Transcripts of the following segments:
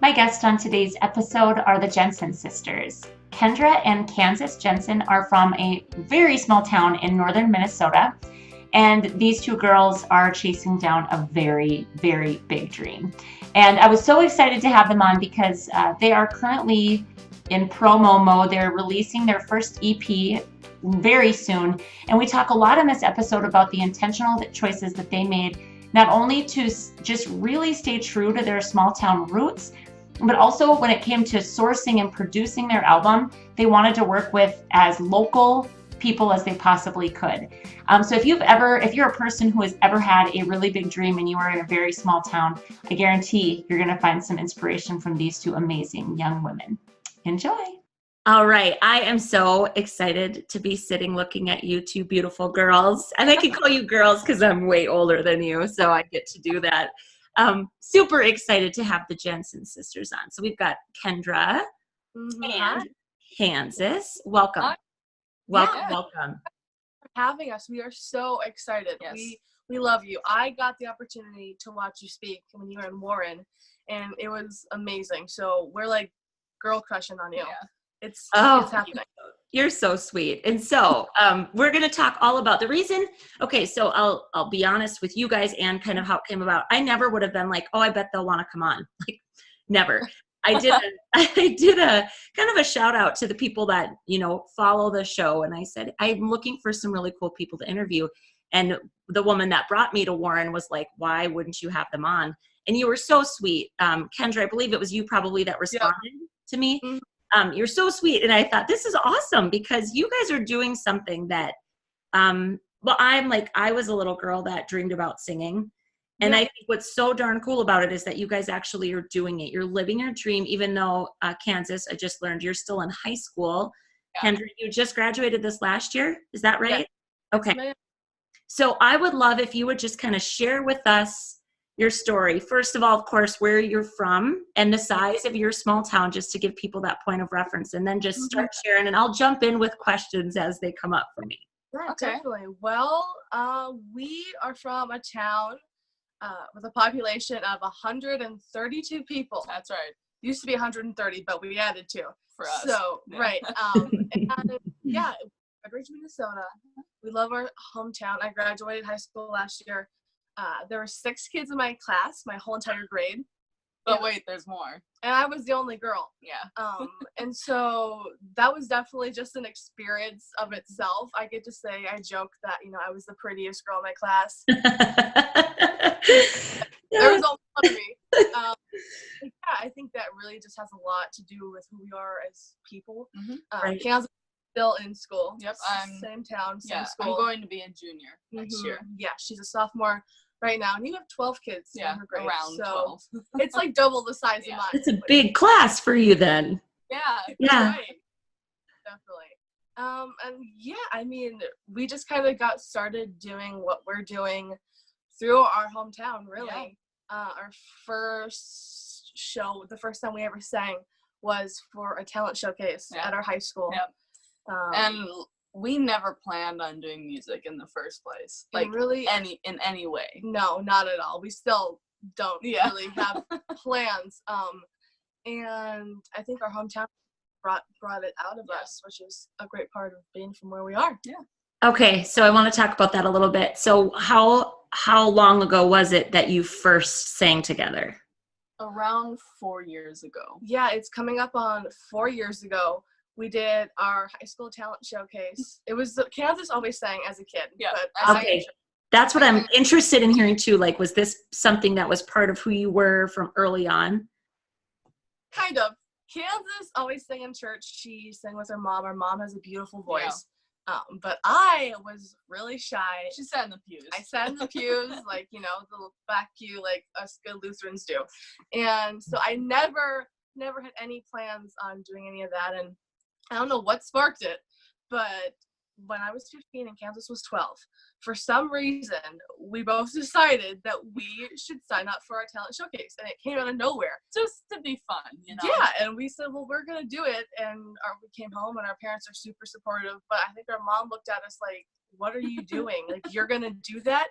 My guests on today's episode are the Jensen Sisters. Kendra and Kansas Jensen are from a very small town in northern Minnesota, and these two girls are chasing down a very, very big dream. And I was so excited to have them on because they are currently in promo mode. They're releasing their first EP very soon, and we talk a lot in this episode about the intentional choices that they made, not only to just really stay true to their small town roots, but also when it came to sourcing and producing their album, they wanted to work with as local people as they possibly could. So if you're a person who has ever had a really big dream and you are in a very small town, I guarantee you're going to find some inspiration from these two amazing young women. Enjoy. All right. I am so excited to be sitting looking at you two beautiful girls. And I can call you girls because I'm way older than you, so I get to do that. Super excited to have the Jensen sisters on. So we've got Kendra and Kansas. Welcome. Welcome. For having us. We are so excited. Yes. We love you. I got the opportunity to watch you speak when you were in Warren, and it was amazing. So we're like girl crushing on you. Yeah. It's happening. You're so sweet. And so we're going to talk all about the reason. Okay, so I'll be honest with you guys and kind of how it came about. I never would have been like, oh, I bet they'll want to come on. Like, never. I did a kind of a shout out to the people that, follow the show. And I said, I'm looking for some really cool people to interview. And the woman that brought me to Warren was like, why wouldn't you have them on? And you were so sweet. Kendra, I believe it was you probably that responded to me. Mm-hmm. You're so sweet. And I thought, this is awesome because you guys are doing something that, I was a little girl that dreamed about singing. And I think what's so darn cool about it is that you guys actually are doing it. You're living your dream, even though Kansas, I just learned you're still in high school. Yeah. Kendra, you just graduated this last year. Is that right? Yeah. Okay. So I would love if you would just kind of share with us your story. First of all, of course, where you're from and the size of your small town, just to give people that point of reference, and then just start sharing, and I'll jump in with questions as they come up for me. Yeah, definitely. Well, we are from a town with a population of 132 people. That's right. Used to be 130, but we added 2 for us. So, right. And Bridge, Minnesota. We love our hometown. I graduated high school last year. There were 6 kids in my class, my whole entire grade. But wait, there's more. And I was the only girl. Yeah. And so that was definitely just an experience of itself. I get to say, I joke that, I was the prettiest girl in my class. There was all fun of me. I think that really just has a lot to do with who we are as people. Right. Kansas still in school. Yep. Same town, same school. I'm going to be a junior next year. Yeah, she's a sophomore right now, and you have 12 kids in her grade. Around so 12. It's like double the size of mine. It's a big class for you then. Yeah. Right. Definitely. We just kind of got started doing what we're doing through our hometown, really. Yeah. Our first show, the first time we ever sang, was for a talent showcase at our high school. Yep. And we never planned on doing music in the first place. Like really in any way. No, not at all. We still don't really have plans. And I think our hometown brought it out of us, which is a great part of being from where we are. Yeah. Okay, so I want to talk about that a little bit. So how long ago was it that you first sang together? Around 4 years ago. Yeah, it's coming up on 4 years ago. We did our high school talent showcase. It was Kansas always sang as a kid. Yeah. Okay. That's what I'm interested in hearing too. Like, was this something that was part of who you were from early on? Kind of. Kansas always sang in church. She sang with her mom. Her mom has a beautiful voice. Yeah. But I was really shy. She sat in the pews. I sat in the pews, like, the little back pew, like us good Lutherans do. And so I never had any plans on doing any of that. And I don't know what sparked it, but when I was 15 and Kansas was 12, for some reason, we both decided that we should sign up for our talent showcase, and it came out of nowhere. Just to be fun, Yeah, and we said, well, we're going to do it, and we came home, and our parents are super supportive, but I think our mom looked at us like, what are you doing? Like, you're going to do that?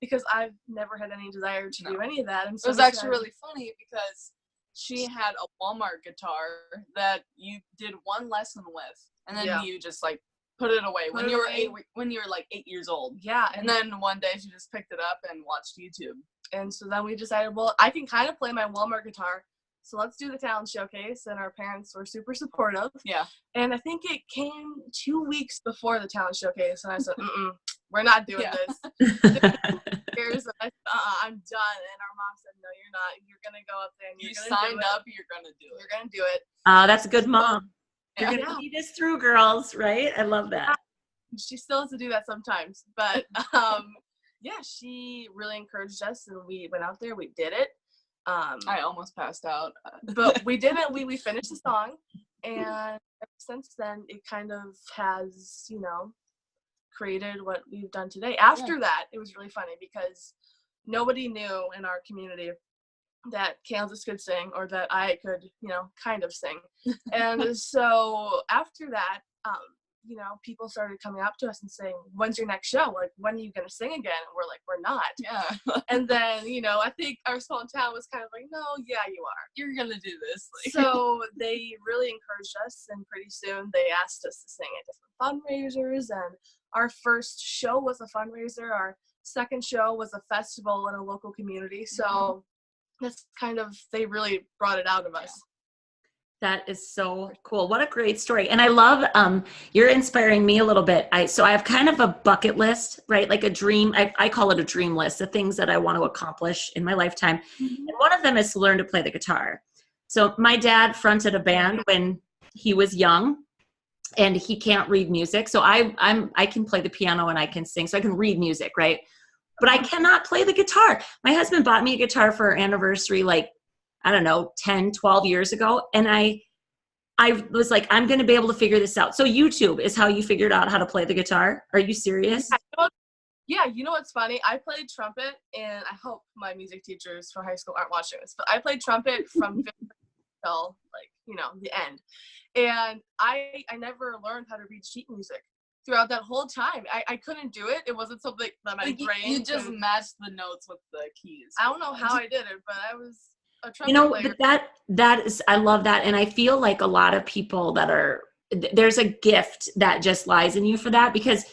Because I've never had any desire to do any of that. And so it was actually really funny because she had a Walmart guitar that you did one lesson with, and then you just like put it away when you were like 8 years old. Yeah. And then one day she just picked it up and watched YouTube. And so then we decided, well, I can kind of play my Walmart guitar, so let's do the talent showcase. And our parents were super supportive. Yeah. And I think it came 2 weeks before the talent showcase, and I said, we're not doing this. And I said, I'm done. And our mom said, no, you're not. You're gonna go up there and you signed up. You're gonna do it. You're gonna do it. That's a good mom. You're gonna see this through, girls, right? I love that. She still has to do that sometimes, but yeah, she really encouraged us, and we went out there. We did it. I almost passed out, but we did it. We finished the song, and ever since then, it kind of has, you know, created what we've done today. After that, it was really funny because nobody knew in our community that Kansas could sing, or that I could, you know, kind of sing. And so after that, you know, people started coming up to us and saying, when's your next show? Like, when are you going to sing again? And we're like, we're not. Yeah. And then, you know, I think our small town was kind of like, no, yeah, you are. You're going to do this. So they really encouraged us, and pretty soon they asked us to sing at different fundraisers. And our first show was a fundraiser. Our second show was a festival in a local community. So that's kind of, they really brought it out of us. That is so cool. What a great story. And I love, you're inspiring me a little bit. So I have kind of a bucket list, right? Like a dream. I call it a dream list, the things that I want to accomplish in my lifetime. And one of them is to learn to play the guitar. So my dad fronted a band when he was young, and he can't read music. So I can play the piano and I can sing. So I can read music, right? But I cannot play the guitar. My husband bought me a guitar for our anniversary, like, I don't know, 10, 12 years ago. And I was like, I'm going to be able to figure this out. So YouTube is how you figured out how to play the guitar. Are you serious? Yeah, you know what's funny? I played trumpet, and I hope my music teachers from high school aren't watching this, but I played trumpet from 5th grade till, like, you know, the end. And I never learned how to read sheet music throughout that whole time. I couldn't do it. It wasn't something that my brain. You just matched the notes with the keys. I don't know how I did it, but I was a trumpet you know, player. but that is, I love that. And I feel like a lot of people there's a gift that just lies in you for that, because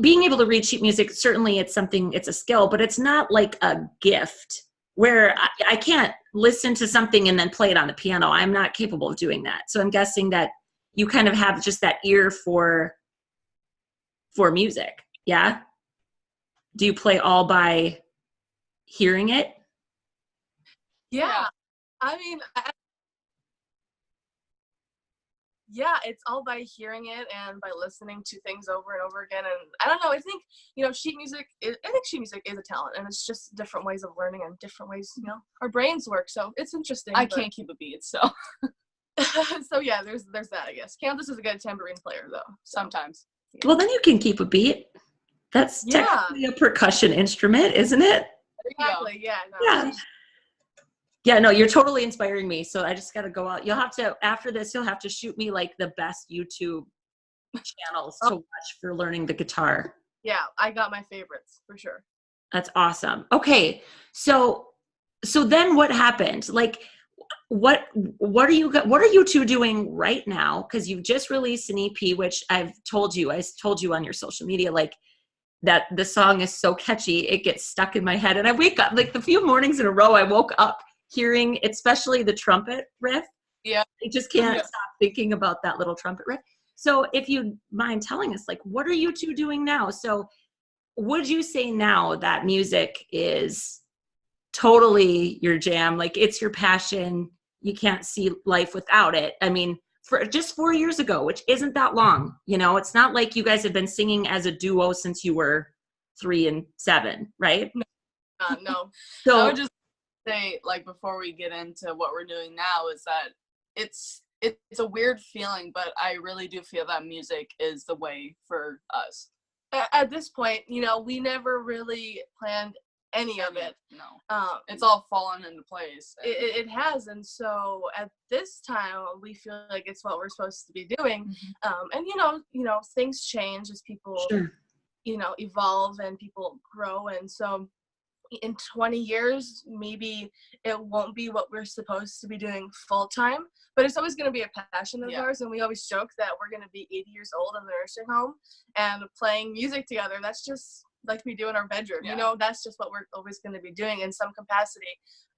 being able to read sheet music, certainly it's a skill, but it's not like a gift where I can't listen to something and then play it on the piano. I'm not capable of doing that. So I'm guessing that you kind of have just that ear for music. Yeah. Do you play all by hearing it? Yeah. I mean, yeah, it's all by hearing it and by listening to things over and over again. And I don't know, I think, you know, sheet music is a talent, and it's just different ways of learning and different ways, you know, our brains work. So it's interesting. I can't keep a beat, so. So yeah, there's that, I guess. Kansas is a good tambourine player, though. Sometimes. Yeah. Well, then you can keep a beat. That's technically a percussion instrument, isn't it? Exactly, yeah. No. Yeah. Yeah, no, you're totally inspiring me. So I just got to go out. You'll have to, after this, you'll have to shoot me like the best YouTube channels to watch for learning the guitar. Yeah, I got my favorites for sure. That's awesome. Okay. So then what happened? Like, what are you two doing right now? Because you've just released an EP, which I told you on your social media, like, that the song is so catchy, it gets stuck in my head. And I wake up, like, the few mornings in a row, I woke up hearing, especially the trumpet riff. Yeah. I just can't stop thinking about that little trumpet riff. So if you'd mind telling us, like, what are you two doing now? So would you say now that music is totally your jam? Like, it's your passion. You can't see life without it. I mean, for just 4 years ago, which isn't that long, you know, it's not like you guys have been singing as a duo since you were 3 and 7, right? No. So I would just say, like, before we get into what we're doing now, is that it's a weird feeling, but I really do feel that music is the way for us. At this point, you know, we never really planned any of it. No. It's all fallen into place. It has, and so at this time we feel like it's what we're supposed to be doing. And you know things change as people you know evolve and people grow, and so in 20 years, maybe it won't be what we're supposed to be doing full time, but it's always going to be a passion of ours. And we always joke that we're going to be 80 years old in the nursing home and playing music together. That's just like we do in our bedroom. You know, that's just what we're always going to be doing in some capacity.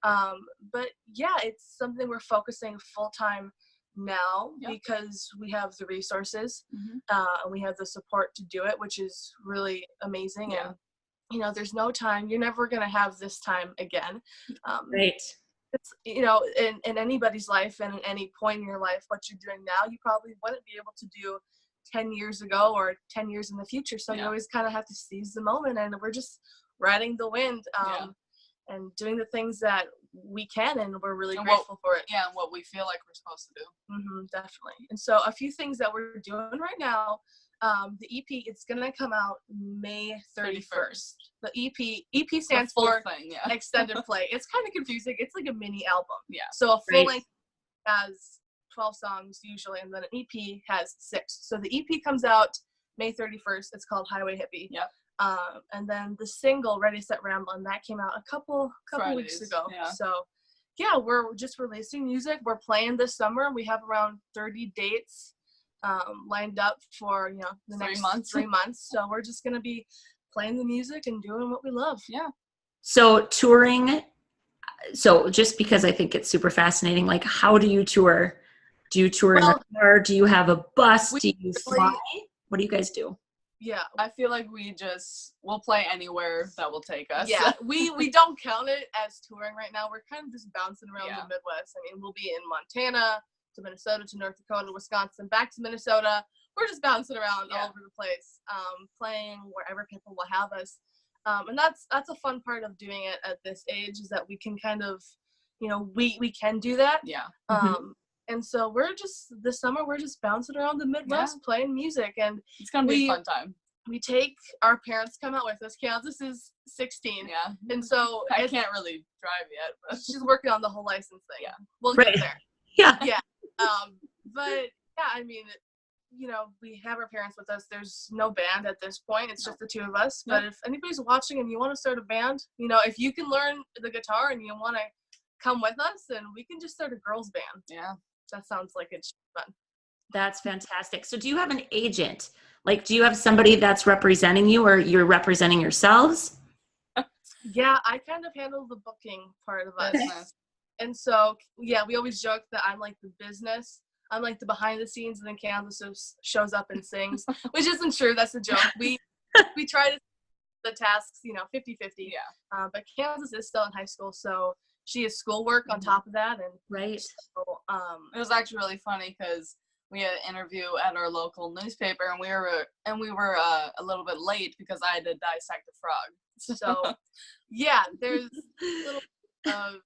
But yeah, it's something we're focusing full time now because we have the resources and we have the support to do it, which is really amazing. And you know, there's no time. You're never going to have this time again. Right. It's, you know, in anybody's life and at any point in your life, what you're doing now, you probably wouldn't be able to do 10 years ago or 10 years in the future. So you always kind of have to seize the moment, and we're just riding the wind and doing the things that we can, and we're really grateful for it. Yeah, and what we feel like we're supposed to do. Definitely. And so a few things that we're doing right now. The EP, it's gonna come out May 31st. The EP stands for extended play. It's kind of confusing. It's like a mini album. Yeah. So a full length has 12 songs usually, and then an EP has 6. So the EP comes out May 31st. It's called Highway Hippie. Yep. And then the single Ready Set Ramblin', that came out a couple weeks ago. Yeah. So yeah, we're just releasing music. We're playing this summer. We have around 30 dates lined up for, you know, the next 3 months. So we're just gonna be playing the music and doing what we love. Yeah. So touring, so just because I think it's super fascinating, like, how do you tour? Do you tour in a car? Do you have a bus? Do you fly? What do you guys do? Yeah, I feel like we'll play anywhere that will take us. Yeah, we don't count it as touring right now. We're kind of just bouncing around the Midwest. I mean, we'll be in Montana to Minnesota to North Dakota, Wisconsin, back to Minnesota. We're just bouncing around all over the place, playing wherever people will have us. And that's a fun part of doing it at this age, is that we can kind of, you know, we can do that. Yeah. And so this summer we're just bouncing around the Midwest playing music, and it's gonna be a fun time. We take our parents come out with us. Kansas is 16. Yeah. And so I can't really drive yet, but she's working on the whole license thing. Yeah. We'll get there. Yeah. Yeah. But yeah, I mean, you know, we have our parents with us. There's no band at this point. It's just the two of us. But if anybody's watching and you want to start a band, you know, if you can learn the guitar and you want to come with us, then we can just start a girls band. Yeah. That sounds like it's fun. That's fantastic. So do you have an agent? Like, do you have somebody that's representing you, or you're representing yourselves? Yeah, I kind of handle the booking part of us. And so, yeah, we always joke that I'm like the business. I'm like the behind the scenes, and then Kansas just shows up and sings, which isn't true. That's a joke. We try to the tasks, you know, 50-50. Yeah. But Kansas is still in high school, so she has schoolwork on top of that. And so, it was actually really funny because we had an interview at our local newspaper, and we were a little bit late because I had to dissect a frog. So yeah, there's a little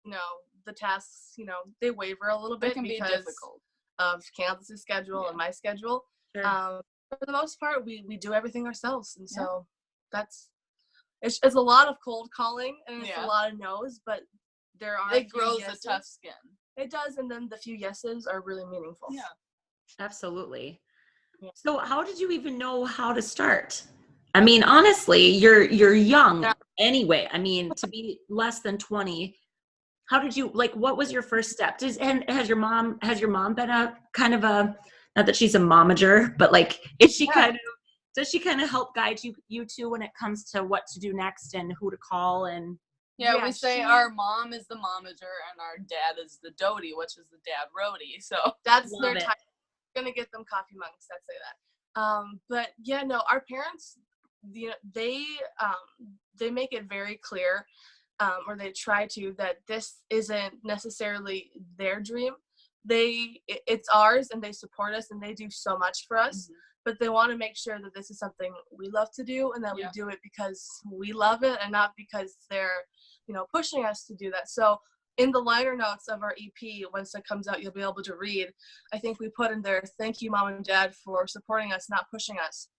you know, the tasks, you know, they waver a little bit because difficult of Kansas's schedule and my schedule. Sure. For the most part, we do everything ourselves, and so it's a lot of cold calling, and it's a lot of no's, but there are it grows a tough skin. It does, and then the few yeses are really meaningful. Yeah, absolutely. Yeah. So how did you even know how to start? I mean, honestly, you're young anyway. I mean, to be less than 20, how did you, like, what was your first step? And has your mom been a kind of a, not that she's a momager, but like, does she kind of help guide you two when it comes to what to do next and who to call? And we say our mom is the momager and our dad is the doty, which is the dad roadie. So that's their time. I'm gonna get them coffee mugs that say that. But yeah, no, our parents, you know, they make it very clear, or they try to, that this isn't necessarily their dream. It's ours, and they support us, and they do so much for us. But they want to make sure that this is something we love to do, and that we do it because we love it, and not because they're, you know, pushing us to do that. So in the liner notes of our EP, once it comes out, you'll be able to read, I think we put in there, "Thank you, Mom and Dad, for supporting us, not pushing us."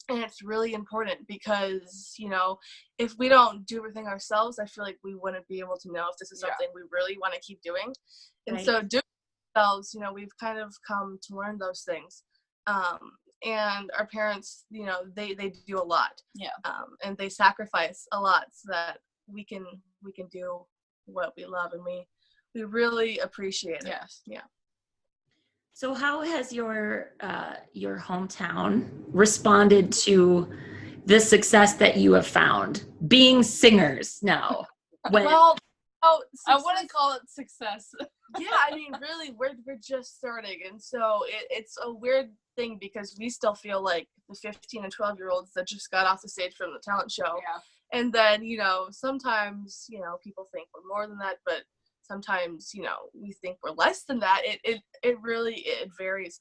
And it's really important because, you know, if we don't do everything ourselves, I feel like we wouldn't be able to know if this is something we really want to keep doing. And so doing it ourselves, you know, we've kind of come to learn those things. And our parents, you know, they do a lot. Yeah. And they sacrifice a lot so that we can do what we love, and we really appreciate it. Yes. Yeah. So how has your hometown responded to the success that you have found being singers now? Well, I wouldn't call it success. yeah, I mean, really, we're just starting, and so it's a weird thing because we still feel like the 15 and 12-year-olds that just got off the stage from the talent show. Yeah. And then, sometimes, people think we're more than that, but sometimes, we think we're less than that. It really varies.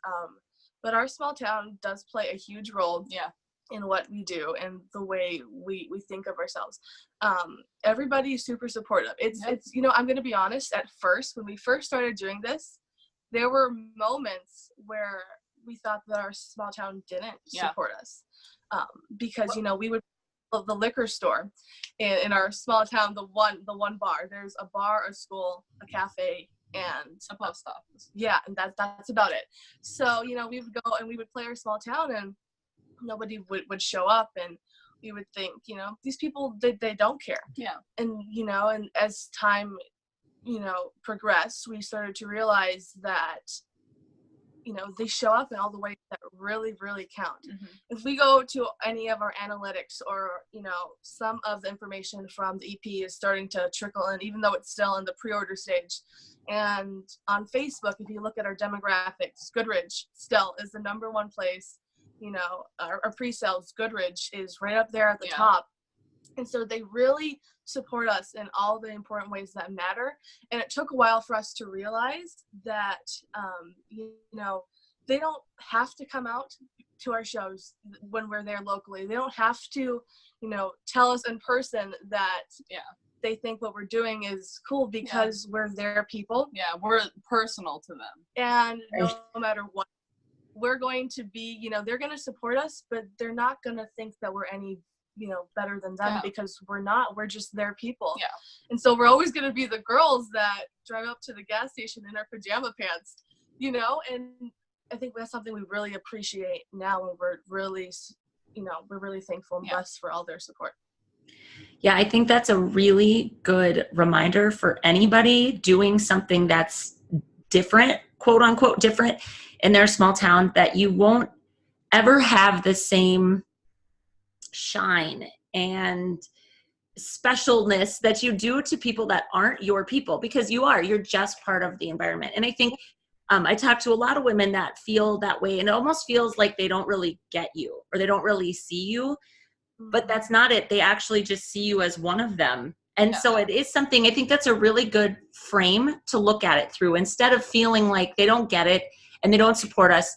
But our small town does play a huge role. Yeah. In what we do and the way we think of ourselves. Everybody's super supportive. It's I'm going to be honest, at first, when we first started doing this, there were moments where we thought that our small town didn't support us. Because, we would, the liquor store in our small town, the one bar, there's a bar, a school, a cafe, and a post office. Yeah. And that's about it. So, we would go and we would play our small town, and nobody would show up, and we would think, these people, they don't care. Yeah. And, and as time, progressed, we started to realize that, they show up in all the ways that really, really count. Mm-hmm. If we go to any of our analytics or, some of the information from the EP is starting to trickle in, even though it's still in the pre-order stage. And on Facebook, if you look at our demographics, Goodridge still is the #1 place. Our pre-sales, Goodridge is right up there at the top. And so they really support us in all the important ways that matter. And it took a while for us to realize that, they don't have to come out to our shows when we're there locally. They don't have to, tell us in person that they think what we're doing is cool, because we're their people. Yeah, we're personal to them. And no matter what, we're going to be, they're going to support us, but they're not going to think that we're any, better than them, because we're not. We're just their people. Yeah. And so we're always going to be the girls that drive up to the gas station in our pajama pants, and I think that's something we really appreciate now, and we're really thankful and blessed for all their support. Yeah, I think that's a really good reminder for anybody doing something that's different, quote unquote different, in their small town, that you won't ever have the same shine and specialness that you do to people that aren't your people, because you're just part of the environment. And I think I talk to a lot of women that feel that way, and it almost feels like they don't really get you, or they don't really see you, but that's not it. They actually just see you as one of them. And so it is something, I think that's a really good frame to look at it through, instead of feeling like they don't get it and they don't support us.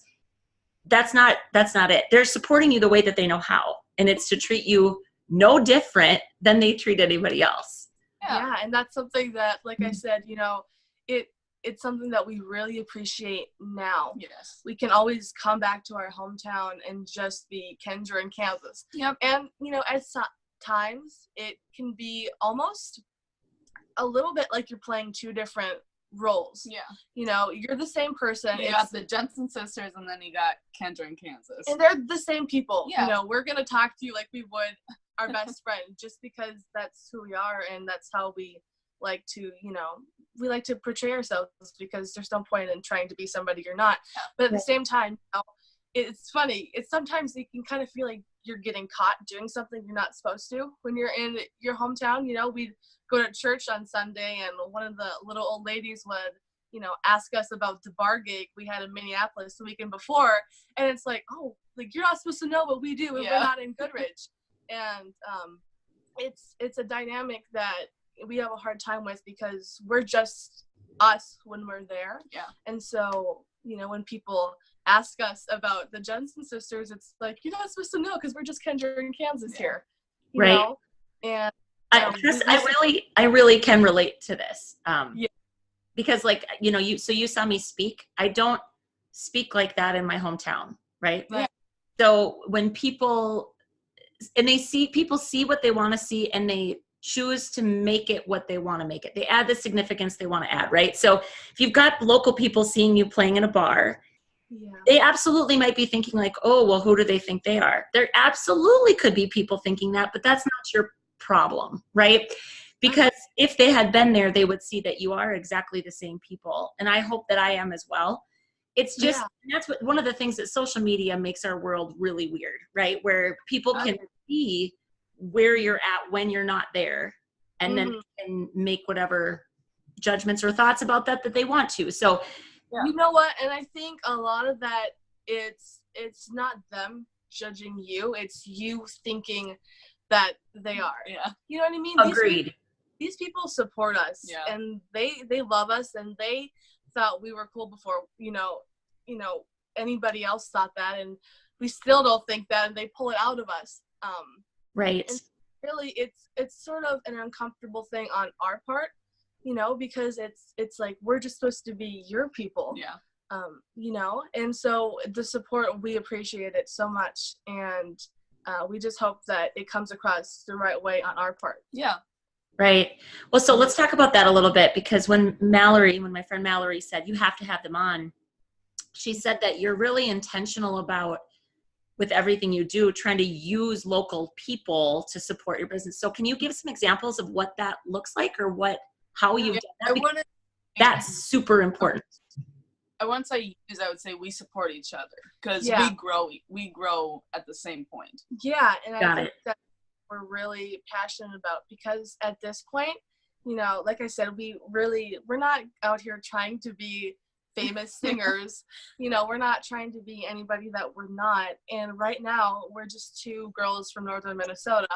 That's not it. They're supporting you the way that they know how. And it's to treat you no different than they treat anybody else. Yeah. And that's something that, like I said, it's something that we really appreciate now. Yes. We can always come back to our hometown and just be Kendra and Kansas. Yep. And, at times it can be almost a little bit like you're playing two different roles. Yeah. You're the same person. You got the Jensen Sisters, and then you got Kendra and Kansas. And they're the same people. Yeah. We're going to talk to you like we would our best friend, just because that's who we are, and that's how we like to, we like to portray ourselves, because there's no point in trying to be somebody you're not. Yeah. But at the same time, it's funny. It's sometimes you can kind of feel like you're getting caught doing something you're not supposed to when you're in your hometown. We'd go to church on Sunday, and one of the little old ladies would, ask us about the bar gig we had in Minneapolis the weekend before. And it's like, oh, like, you're not supposed to know what we do, and we're not in Goodridge. And it's a dynamic that we have a hard time with, because we're just us when we're there. Yeah. And so, when people ask us about the Jensen Sisters, it's like, you're not supposed to know, because we're just Kendra and Kansas here. You know? And I really can relate to this. Because, like, you saw me speak. I don't speak like that in my hometown, right? Yeah. So when people see what they want to see, and they choose to make it what they want to make it. They add the significance they want to add, right? So if you've got local people seeing you playing in a bar, they absolutely might be thinking like, oh, well, who do they think they are? There absolutely could be people thinking that, but that's not your problem, right? because if they had been there, they would see that you are exactly the same people. And I hope that I am as well. It's just, that's what, one of the things that social media makes our world really weird, right? Where people can see where you're at when you're not there, and then can make whatever judgments or thoughts about that they want to. So, you know what? And I think a lot of that, it's not them judging you. It's you thinking that they are. Yeah. You know what I mean? Agreed. These people support us, and they love us, and they thought we were cool before, you know, anybody else thought that, and we still don't think that, and they pull it out of us. Right. And really, it's sort of an uncomfortable thing on our part, you know, because it's like we're just supposed to be your people. Yeah. You know, and so the support, we appreciate it so much, and we just hope that it comes across the right way on our part. Yeah. Right. Well, so let's talk about that a little bit, because when my friend Mallory said you have to have them on, she said that you're really intentional about, with everything you do, trying to use local people to support your business. So can you give some examples of what that looks like, or how you've done that? That's super important. I wouldn't say use, I would say we support each other, because we grow at the same point. Yeah, and I think that we're really passionate about, because at this point, you know, like I said, we're not out here trying to be famous singers. You know, we're not trying to be anybody that we're not. And right now, we're just two girls from northern Minnesota.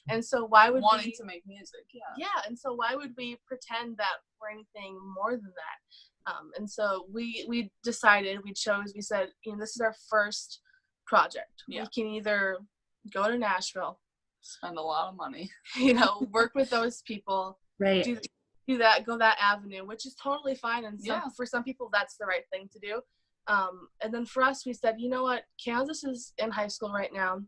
And so why would wanting to make music? Yeah, and so why would we pretend that we're anything more than that? And so we decided, we said, you know, this is our first project. Yeah. We can either go to Nashville, spend a lot of money, you know, work with those people, right? Do that, go that avenue, which is totally fine. And for some people, that's the right thing to do. And then for us, we said, you know what, Kansas is in high school right now.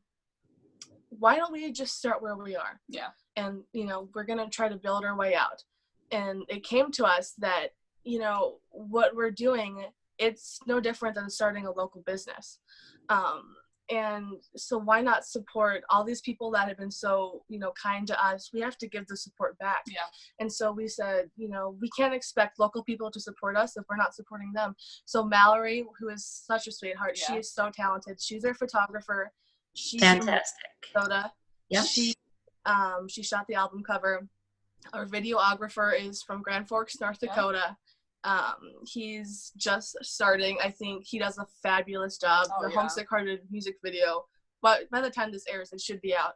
Why don't we just start where we are? Yeah. And, you know, we're going to try to build our way out. And it came to us that, you know, what we're doing, it's no different than starting a local business. And so why not support all these people that have been so, you know, kind to us? We have to give the support back. Yeah. And so we said, you know, we can't expect local people to support us if we're not supporting them. So Mallory, who is such a sweetheart, she is so talented. She's our photographer. She's fantastic. From Minnesota. Yep. She shot the album cover. Our videographer is from Grand Forks, North Dakota. He's just starting. I think he does a fabulous job. The Homesick Hearted music video, but by the time this airs, it should be out.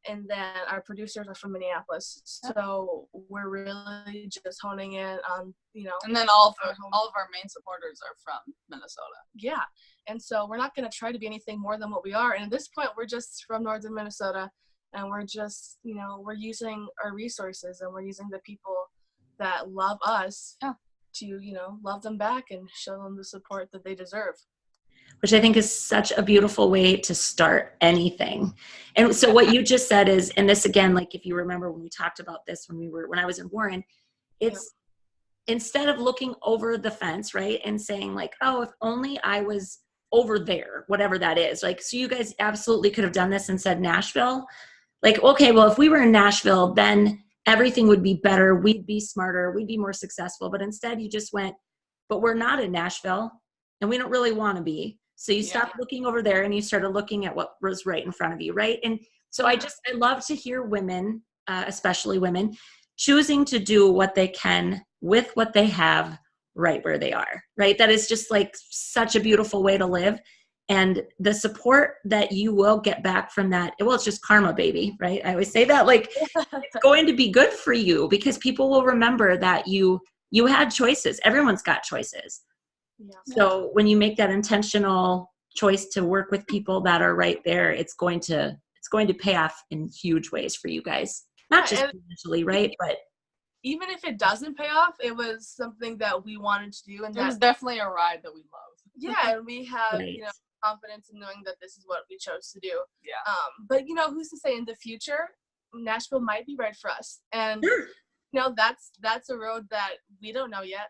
And then our producers are from Minneapolis, so we're really just honing in on, you know. And then all of our main supporters are from Minnesota. Yeah, and so we're not going to try to be anything more than what we are. And at this point, we're just from northern Minnesota, and we're just, you know, we're using our resources, and we're using the people that love us to, you know, love them back and show them the support that they deserve. Which I think is such a beautiful way to start anything. And so what you just said is, and this again, like if you remember when we talked about this when I was in Warren, it's instead of looking over the fence, right, and saying like, oh, if only I was over there, whatever that is. Like, so you guys absolutely could have done this and said Nashville. Like, okay, well, if we were in Nashville, then everything would be better. We'd be smarter. We'd be more successful. But instead you just went, but we're not in Nashville and we don't really want to be. So you stopped looking over there and you started looking at what was right in front of you. Right. And so I love to hear women, especially women, choosing to do what they can with what they have right where they are. Right. That is just like such a beautiful way to live. And the support that you will get back from that, well, it's just karma, baby, right? I always say that, like, it's going to be good for you because people will remember that you had choices. Everyone's got choices. Yeah. So when you make that intentional choice to work with people that are right there, it's going to pay off in huge ways for you guys. Not just financially, right? But even if it doesn't pay off, it was something that we wanted to do, and it was definitely a ride that we love. Yeah, and we have you know, confidence in knowing that this is what we chose to do. Yeah. But you know, who's to say in the future Nashville might be right for us, and you know, that's a road that we don't know yet.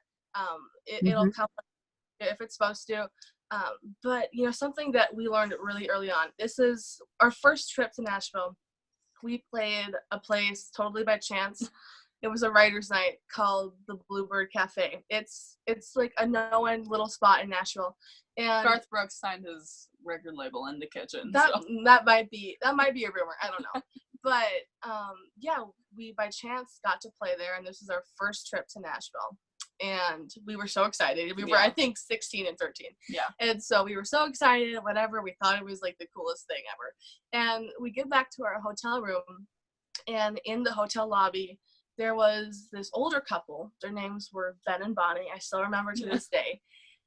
It'll come if it's supposed to. But you know, something that we learned really early on. This is our first trip to Nashville. we played a place totally by chance. It was a writer's night called the Bluebird Cafe. It's like a known little spot in Nashville. And Garth Brooks signed his record label in the kitchen. that So. that might be a rumor. I don't know. But yeah, we by chance got to play there, and this was our first trip to Nashville. And we were so excited. We were, I think, 16 and 13. Yeah. And so we were so excited, whatever. We thought it was like the coolest thing ever. And we get back to our hotel room, and in the hotel lobby, there was this older couple. Their names were Ben and Bonnie. I still remember to this day.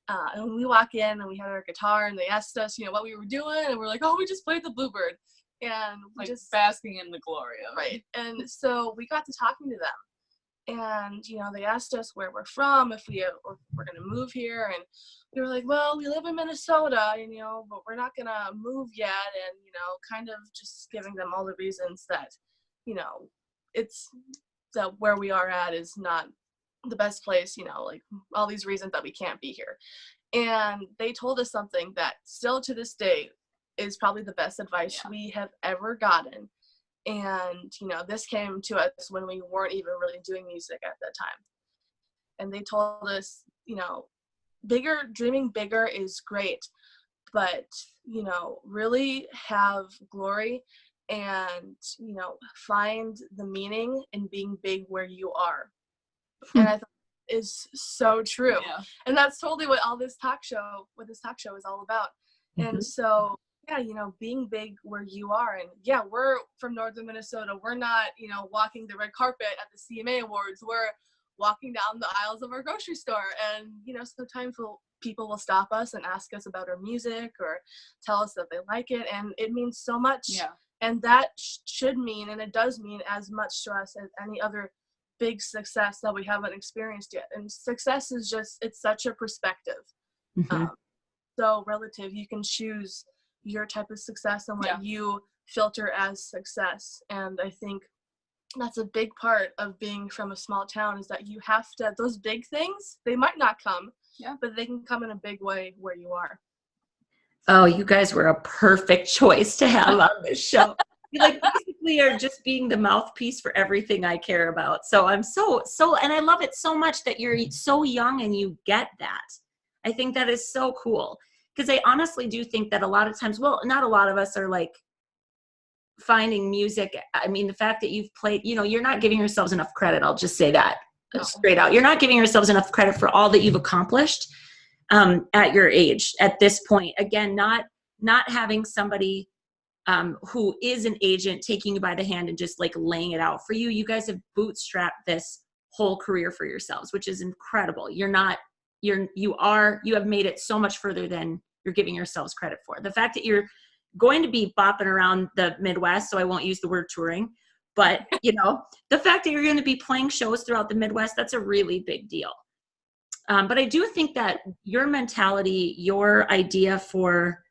And we walk in, and we had our guitar, and they asked us, what we were doing. And we're like, oh, we just played the Bluebird. And we just basking in the glory of it. Right. And so we got to talking to them. And, they asked us where we're from, if we're going to move here. And we were like, well, we live in Minnesota, but we're not going to move yet. And, kind of just giving them all the reasons that, it's that where we are at is not the best place, like all these reasons that we can't be here. And they told us something that still to this day is probably the best advice we have ever gotten. And, this came to us when we weren't even really doing music at that time. And they told us, dreaming bigger is great, but, really have glory and, find the meaning in being big where you are. And I thought is so true. Yeah. And that's totally what this talk show is all about. And so, yeah, being big where you are. And yeah, we're from northern Minnesota. We're not, walking the red carpet at the CMA Awards. We're walking down the aisles of our grocery store. And, sometimes people will stop us and ask us about our music or tell us that they like it. And it means so much. Yeah. And that should mean, and it does mean as much to us as any other big success that we haven't experienced yet. And success is it's such a perspective. So relative. You can choose your type of success and what you filter as success. And I think that's a big part of being from a small town is that you have to, those big things, they might not come, but they can come in a big way where you are. Oh, you guys were a perfect choice to have on this show. You basically are just being the mouthpiece for everything I care about. So I'm so, and I love it so much that you're so young and you get that. I think that is so cool. Because I honestly do think that a lot of times, well, not a lot of us are finding music. I mean, the fact that you've played, you're not giving yourselves enough credit. I'll just say that straight out. You're not giving yourselves enough credit for all that you've accomplished at your age, at this point. Again, not having somebody who is an agent taking you by the hand and just laying it out for you. You guys have bootstrapped this whole career for yourselves, which is incredible. You have made it so much further than you're giving yourselves credit for. The fact that you're going to be bopping around the Midwest, so I won't use the word touring, but the fact that you're going to be playing shows throughout the Midwest, that's a really big deal. But I do think that your mentality, your idea for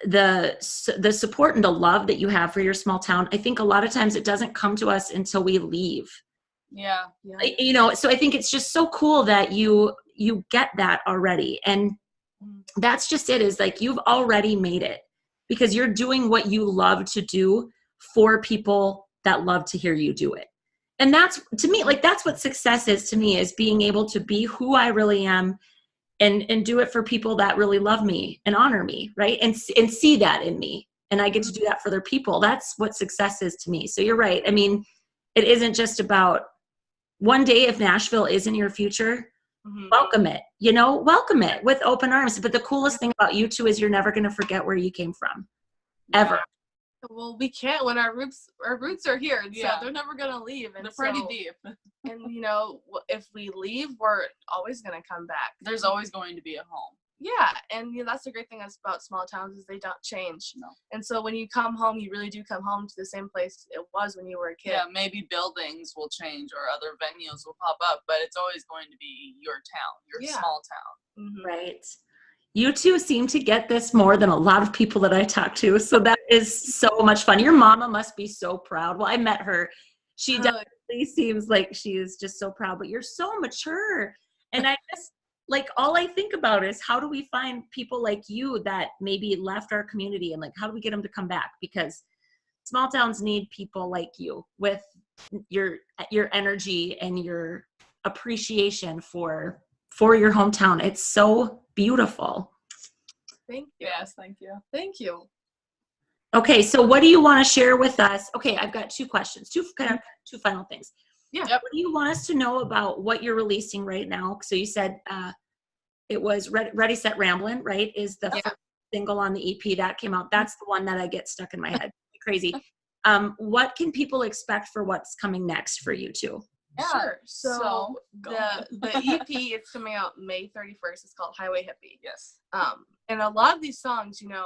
the support and the love that you have for your small town, I think a lot of times it doesn't come to us until we leave. Yeah. So I think it's just so cool that you get that already. And that's just it, is you've already made it because you're doing what you love to do for people that love to hear you do it. And that's, to me, that's what success is to me, is being able to be who I really am and do it for people that really love me and honor me, right? And see that in me. And I get to do that for other people. That's what success is to me. So you're right. I mean, it isn't just about one day, if Nashville is in your future, welcome it, welcome it with open arms. But the coolest thing about you two is you're never going to forget where you came from, ever. Well, we can't when our roots are here. So they're never going to leave. And they're pretty deep. And, if we leave, we're always going to come back. There's always going to be a home. Yeah, and that's the great thing about small towns is they don't change. No. And so when you come home, you really do come home to the same place it was when you were a kid. Yeah, maybe buildings will change or other venues will pop up, but it's always going to be your town, your small town. Mm-hmm. Right. You two seem to get this more than a lot of people that I talk to. So that is so much fun. Your mama must be so proud. Well, I met her. She definitely seems like she is just so proud, but you're so mature. And I just, all I think about is how do we find people like you that maybe left our community and how do we get them to come back? Because small towns need people like you with your energy and your appreciation for your hometown. It's so beautiful. Thank you. Yes, thank you. Thank you. Okay, so what do you want to share with us? Okay, I've got two questions, two final things. Yeah. Yep. What do you want us to know about what you're releasing right now? So you said it was Ready, Set, Ramblin', right? Is the first single on the EP that came out. That's the one that I get stuck in my head. Crazy. What can people expect for what's coming next for you two? Yeah. Sure. So go the EP is coming out May 31st. It's called Highway Hippie. Yes. And a lot of these songs, you know,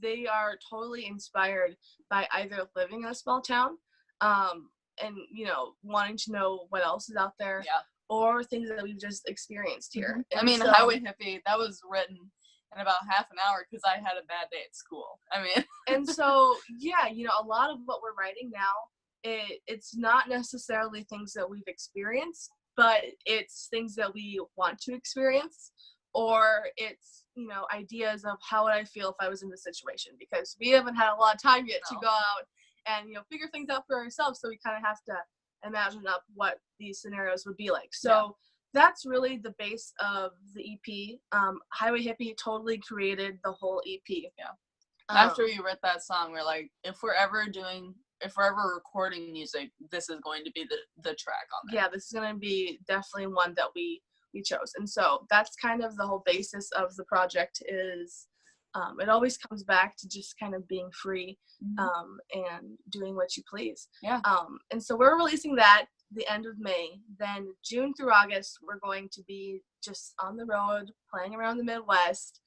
they are totally inspired by either living in a small town, and you know, wanting to know what else is out there, or things that we've just experienced here. I mean, Highway Hippie, that was written in about half an hour because I had a bad day at school. I mean, and so yeah, you know, a lot of what we're writing now, it's not necessarily things that we've experienced, but it's things that we want to experience, or it's, you know, ideas of how would I feel if I was in this situation, because we haven't had a lot of time yet to go out and, you know, figure things out for ourselves. So we kind of have to imagine up what these scenarios would be like. So that's really the base of the EP. Highway Hippie totally created the whole EP. Yeah. After we wrote that song, we're like, if we're ever recording music, this is going to be the track on there. Yeah, this is going to be definitely one that we chose. And so that's kind of the whole basis of the project is, it always comes back to just kind of being free, and doing what you please. Yeah. And so we're releasing that the end of May. Then June through August, we're going to be just on the road, playing around the Midwest,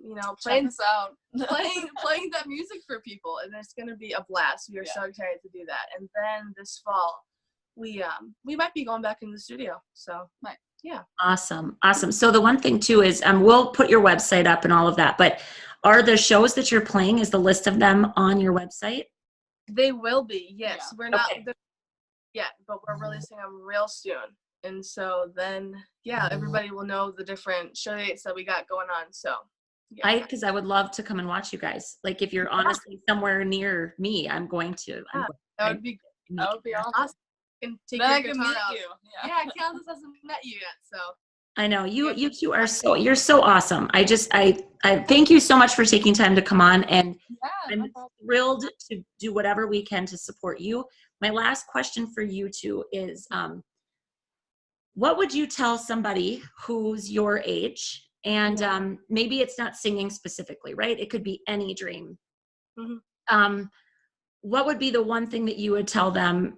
you know, playing us out. playing that music for people, and it's going to be a blast. We are so excited to do that. And then this fall, we might be going back in the studio. So yeah. Awesome. So the one thing too is we'll put your website up and all of that, but are the shows that you're playing, is the list of them on your website? They will be, yes. Yeah. We're not yet, but we're releasing them real soon. And so then, everybody will know the different show dates that we got going on. So because I would love to come and watch you guys. Like if you're honestly somewhere near me, I'm going to. That would be awesome. And take your guitar out. Yeah, Kansas hasn't met you yet, so. I know you two are you're so awesome. I thank you so much for taking time to come on, and I'm thrilled to do whatever we can to support you. My last question for you two is, what would you tell somebody who's your age, and maybe it's not singing specifically, right? It could be any dream. What would be the one thing that you would tell them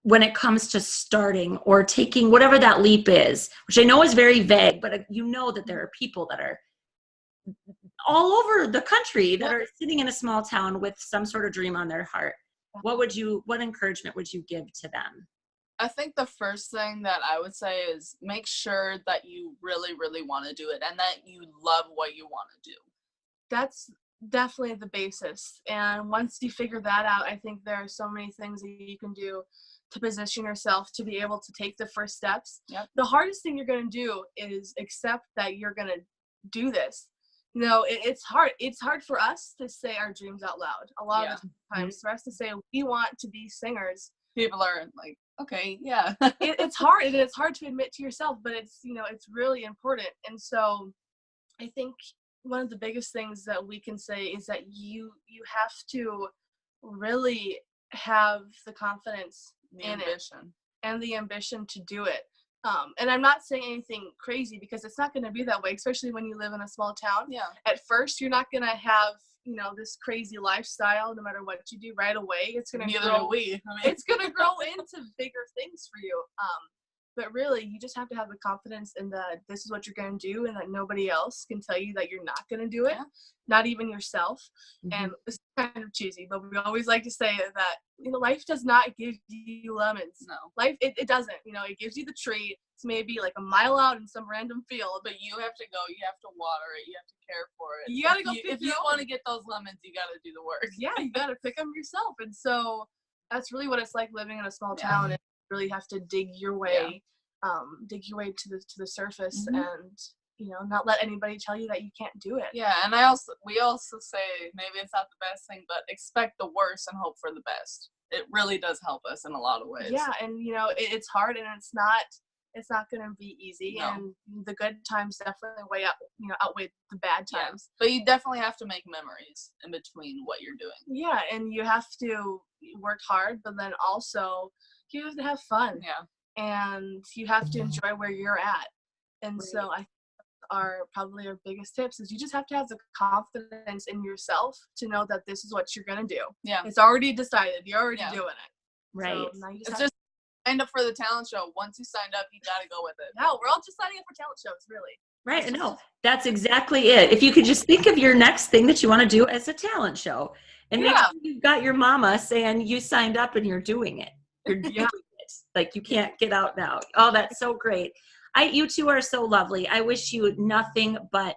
when it comes to starting or taking whatever that leap is, which I know is very vague, but you know that there are people that are all over the country that are sitting in a small town with some sort of dream on their heart. What encouragement would you give to them? I think the first thing that I would say is make sure that you really, really want to do it and that you love what you want to do. That's definitely the basis. And once you figure that out, I think there are so many things that you can do to position yourself to be able to take the first steps. Yep. The hardest thing you're going to do is accept that you're going to do this. You know, it's hard. It's hard for us to say our dreams out loud. A lot of the times for us to say we want to be singers. People are like, okay, yeah. It's hard. And it's hard to admit to yourself, but it's, you know, it's really important. And so I think one of the biggest things that we can say is that you have to really have the confidence in it and the ambition to do it. And I'm not saying anything crazy because it's not going to be that way, especially when you live in a small town. Yeah. At first, you're not going to have, you know, this crazy lifestyle no matter what you do right away. It's going to grow. It's going to grow into bigger things for you. But really, you just have to have the confidence in that this is what you're going to do and that nobody else can tell you that you're not going to do it, not even yourself. And it's kind of cheesy, but we always like to say that, you know, life does not give you lemons. No. Life, it doesn't. You know, it gives you the tree. It's maybe like a mile out in some random field. But you have to go. You have to water it. You have to care for it. You got to go pick if you want to get those lemons, you got to do the work. Yeah, you got to pick them yourself. And so that's really what it's like living in a small town. And you really have to dig your way to the surface and not let anybody tell you that you can't do it. Yeah, and we also say, maybe it's not the best thing, but expect the worst and hope for the best. It really does help us in a lot of ways. Yeah, and it's hard, and it's not going to be easy. No. And the good times definitely outweigh the bad times. Yeah. But you definitely have to make memories in between what you're doing. Yeah, and you have to work hard, but then also you have to have fun. Yeah. And you have to enjoy where you're at. And Right. so I think are probably our biggest tips is you just have to have the confidence in yourself to know that this is what you're going to do. Yeah. It's already decided. You're already doing it. Right. So now you It's just signed up for the talent show. Once you signed up, you got to go with it. no, we're all just signing up for talent shows, really. Right. No, that's exactly it. If you could just think of your next thing that you want to do as a talent show, and make Yeah. sure you've got your mama saying you signed up and you're doing it. You're doing it. Like you can't get out now. Oh, that's so great. You two are so lovely. I wish you nothing but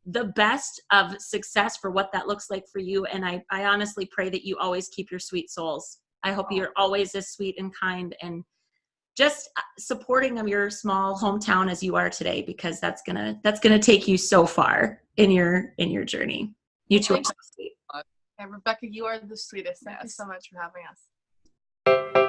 the best of success for what that looks like for you. And I honestly pray that you always keep your sweet souls. I hope you're always as sweet and kind and just supporting of your small hometown as you are today, because that's gonna take you so far in your journey. You two are so sweet. And Rebecca, you are the sweetest. Thank you Yes. so much for having us.